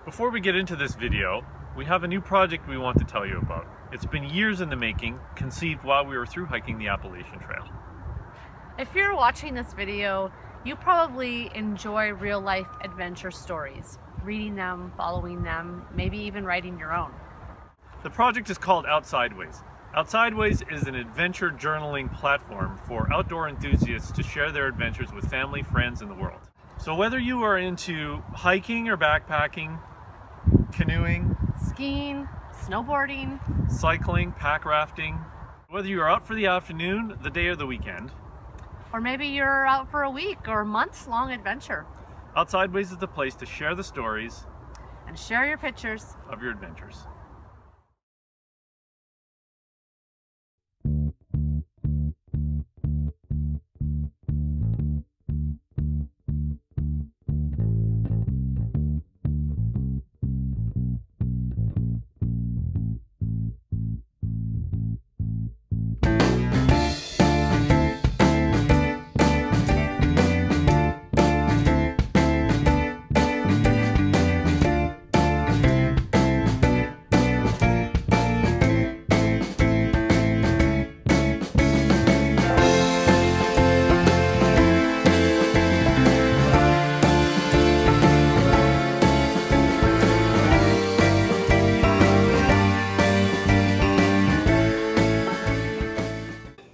Before we get into this video, we have a new project we want to tell you about. It's been years in the making, conceived while we were through hiking the Appalachian Trail. If you're watching this video, you probably enjoy real-life adventure stories, reading them, following them, maybe even writing your own. The project is called Outsideways. Outsideways is an adventure journaling platform for outdoor enthusiasts to share their adventures with family, friends, and the world. So whether you are into hiking or backpacking, canoeing, Skiing, snowboarding, cycling, pack rafting, whether you are out for the afternoon, the day, or the weekend, or maybe you're out for a week or months-long adventure, Outsideways is the place to share the stories and share your pictures of your adventures.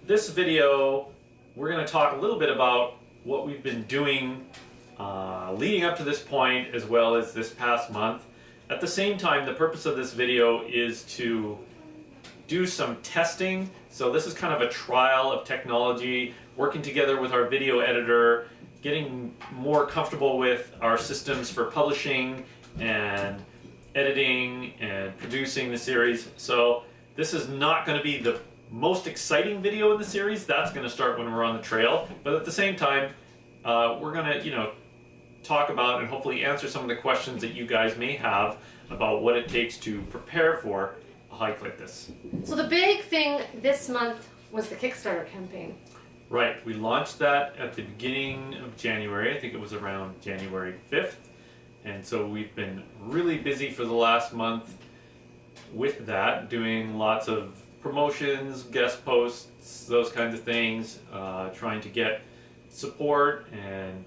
This video, we're going to talk a little bit about what we've been doing leading up to this point as well as this past month. At the same time, the purpose of this video is to do some testing. So this is kind of a trial of technology, working together with our video editor, getting more comfortable with our systems for publishing and editing and producing the series. So this is not going to be the most exciting video in the series. That's going to start when we're on the trail, but at the same time we're going to talk about and hopefully answer some of the questions that you guys may have about what it takes to prepare for a hike like this. So the big thing this month was the Kickstarter campaign. Right, we launched that at the beginning of January. I think it was around January 5th, and so we've been really busy for the last month with that, doing lots of promotions, guest posts, those kinds of things, trying to get support and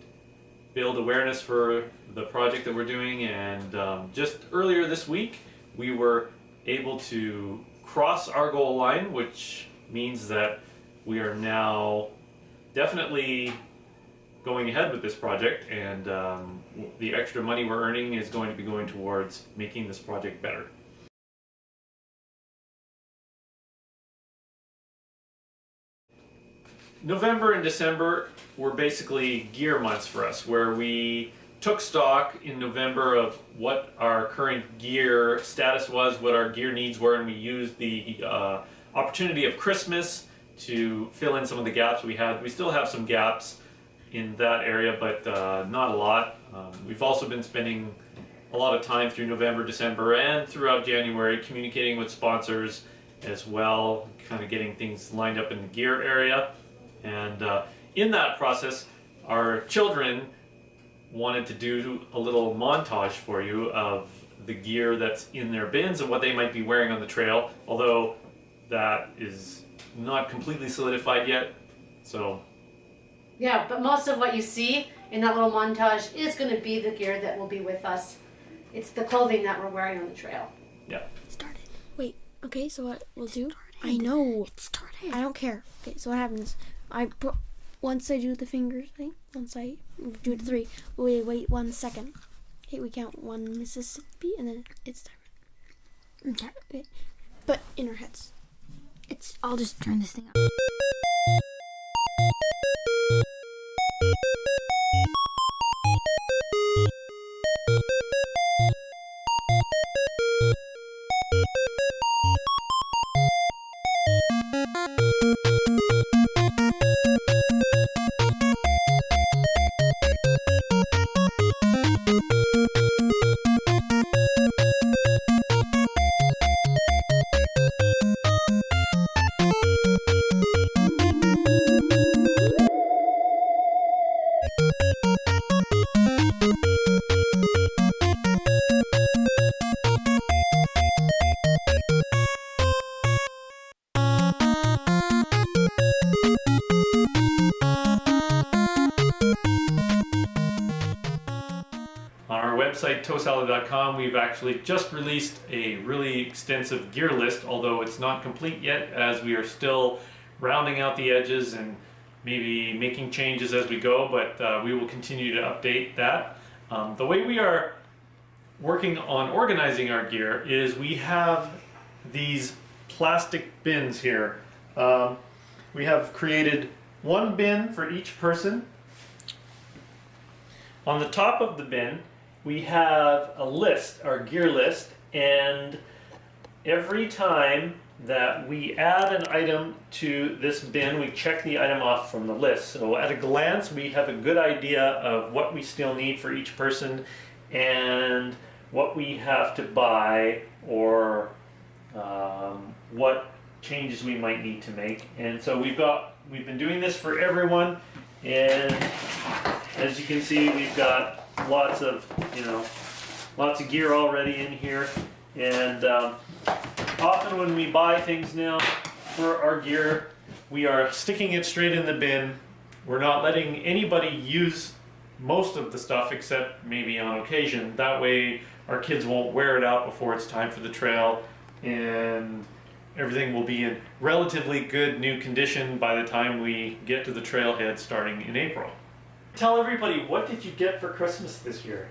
build awareness for the project that we're doing. And just earlier this week we were able to cross our goal line, which means that we are now definitely going ahead with this project, and the extra money we're earning is going to be going towards making this project better. November and December were basically gear months for us, where we took stock in November of what our current gear status was, what our gear needs were, and we used the opportunity of Christmas to fill in some of the gaps we had. We still have some gaps in that area, but not a lot. We've also been spending a lot of time through November, December, and throughout January communicating with sponsors as well, kind of getting things lined up in the gear area. And in that process, our children wanted to do a little montage for you of the gear that's in their bins and what they might be wearing on the trail, although that is not completely solidified yet. So Yeah, but most of what you see in that little montage is going to be the gear that will be with us. It's the clothing that we're wearing on the trail. yeah. It started. Wait, okay, so what we'll do? I know. It started. I don't care. Okay, so what happens? Once I do the fingers thing, once I do it to 3, we wait 1 second. Okay, we count 1 Mississippi, and then it's time. Okay. But in our heads. I'll just turn this thing up. website, toesalad.com, we've actually just released a really extensive gear list, although it's not complete yet, as we are still rounding out the edges and maybe making changes as we go, but we will continue to update that. The way we are working on organizing our gear is we have these plastic bins here. We have created one bin for each person. On the top of the bin, we have a list, our gear list, and every time that we add an item to this bin, we check the item off from the list. So at a glance, we have a good idea of what we still need for each person and what we have to buy, or what changes we might need to make. And so we've been doing this for everyone, and as you can see, we've got lots of gear already in here. And often when we buy things now for our gear, we are sticking it straight in the bin. We're not letting anybody use most of the stuff except maybe on occasion. That way our kids won't wear it out before it's time for the trail, and everything will be in relatively good new condition by the time we get to the trailhead starting in April. Tell everybody, what did you get for Christmas this year?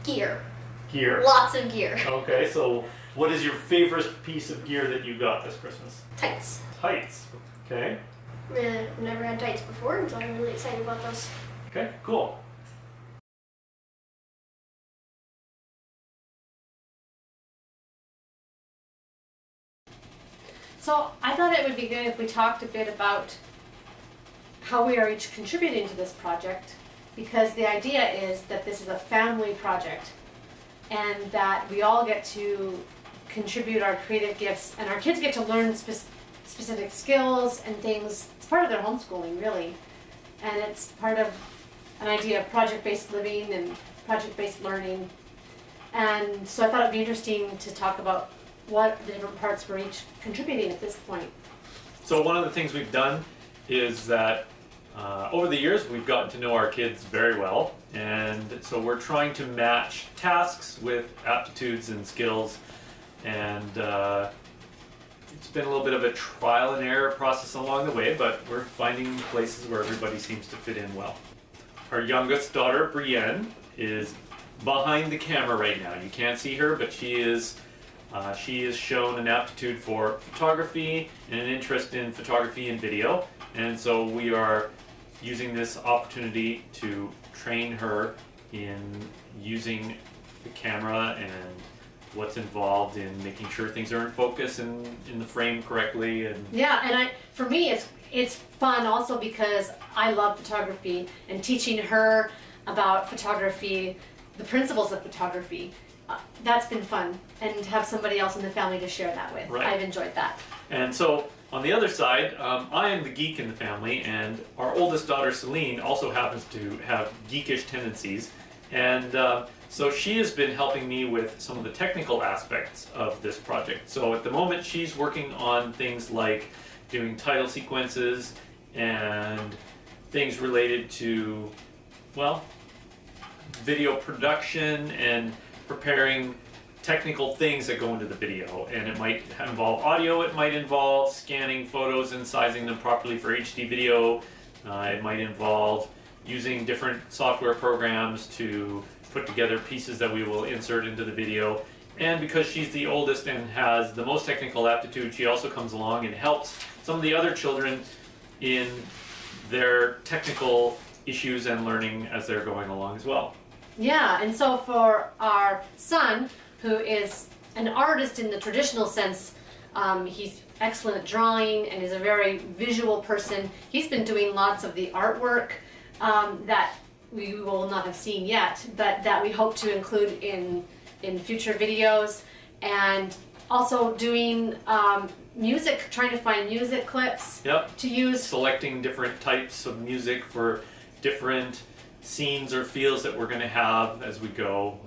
Gear. Gear. Lots of gear. Okay, so what is your favorite piece of gear that you got this Christmas? Tights. Tights. Okay. I've never had tights before, so I'm really excited about those. Okay, cool. So I thought it would be good if we talked a bit about how we are each contributing to this project, because the idea is that this is a family project and that we all get to contribute our creative gifts, and our kids get to learn specific skills and things. It's part of their homeschooling, really, and it's part of an idea of project-based living and project-based learning. And so I thought it'd be interesting to talk about what the different parts we're each contributing at this point. So one of the things we've done is that over the years we've gotten to know our kids very well, and so we're trying to match tasks with aptitudes and skills, and it's been a little bit of a trial and error process along the way, but we're finding places where everybody seems to fit in well. Our youngest daughter, Brienne, is behind the camera right now. You can't see her, but she has shown an aptitude for photography and an interest in photography and video, and so we are using this opportunity to train her in using the camera and what's involved in making sure things are in focus and in the frame correctly. And yeah, and for me it's fun also because I love photography, and teaching her about photography, the principles of photography, that's been fun, and to have somebody else in the family to share that with. Right. I've enjoyed that. And so on the other side, I am the geek in the family, and our oldest daughter, Celine, also happens to have geekish tendencies. And so she has been helping me with some of the technical aspects of this project. So at the moment, she's working on things like doing title sequences and things related to, well, video production and preparing technical things that go into the video. And it might involve audio, it might involve scanning photos and sizing them properly for HD video. It might involve using different software programs to put together pieces that we will insert into the video. And because she's the oldest and has the most technical aptitude, she also comes along and helps some of the other children in their technical issues and learning as they're going along as well. Yeah, and so for our son, who is an artist in the traditional sense, he's excellent at drawing and is a very visual person. He's been doing lots of the artwork that we will not have seen yet, but that we hope to include in future videos, and also doing music, trying to find music clips to use. Selecting different types of music for different scenes or feels that we're going to have as we go.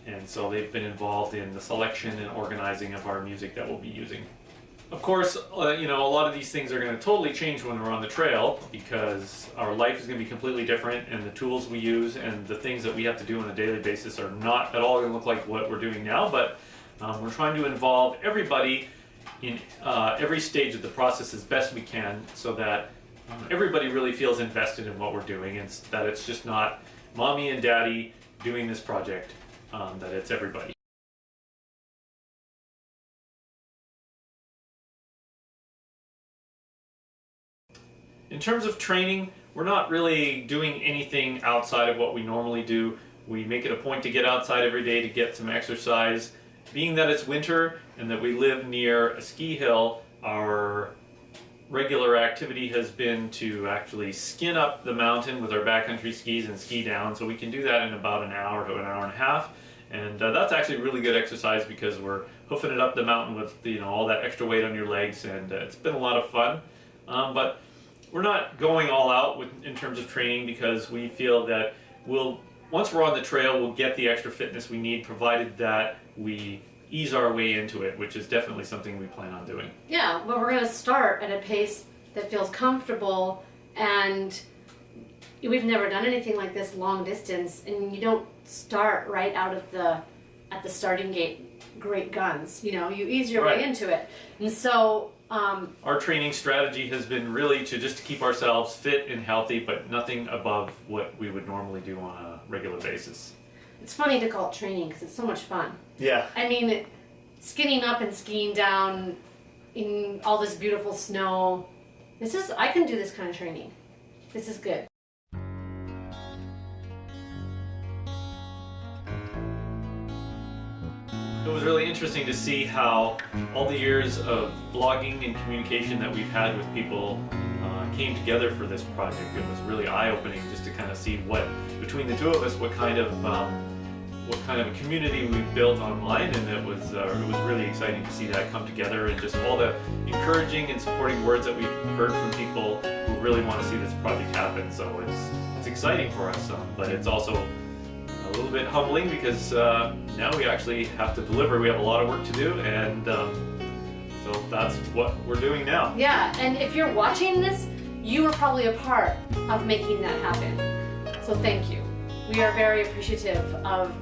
And so they've been involved in the selection and organizing of our music that we'll be using. Of course, you know, a lot of these things are going to totally change when we're on the trail because our life is going to be completely different, and the tools we use and the things that we have to do on a daily basis are not at all going to look like what we're doing now. But we're trying to involve everybody in every stage of the process as best we can, so that everybody really feels invested in what we're doing, and that it's just not mommy and daddy doing this project, that it's everybody. In terms of training, we're not really doing anything outside of what we normally do. We make it a point to get outside every day to get some exercise. Being that it's winter and that we live near a ski hill, our regular activity has been to actually skin up the mountain with our backcountry skis and ski down. So we can do that in about an hour to an hour and a half. And that's actually really good exercise because we're hoofing it up the mountain with, you know, all that extra weight on your legs, and it's been a lot of fun. But we're not going all out in terms of training because we feel that once we're on the trail, we'll get the extra fitness we need, provided that we ease our way into it, which is definitely something we plan on doing. Yeah, but we're going to start at a pace that feels comfortable, and we've never done anything like this long distance, and you don't start right out of at the starting gate great guns. You know, you ease your way into it. And so our training strategy has been really to just keep ourselves fit and healthy, but nothing above what we would normally do on a regular basis. It's funny to call it training because it's so much fun. Yeah. I mean, skinning up and skiing down in all this beautiful snow. I can do this kind of training. This is good. It was really interesting to see how all the years of blogging and communication that we've had with people came together for this project. It was really eye-opening just to kind of see between the two of us, what kind of a community we've built online, and it was really exciting to see that come together, and just all the encouraging and supporting words that we've heard from people who really want to see this project happen. So it's exciting for us, but it's also a little bit humbling because now we actually have to deliver. We have a lot of work to do, and so that's what we're doing now. Yeah, and if you're watching this, you were probably a part of making that happen. So thank you. We are very appreciative of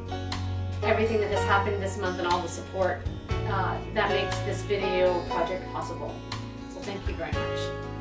everything that has happened this month and all the support that makes this video project possible. So thank you very much.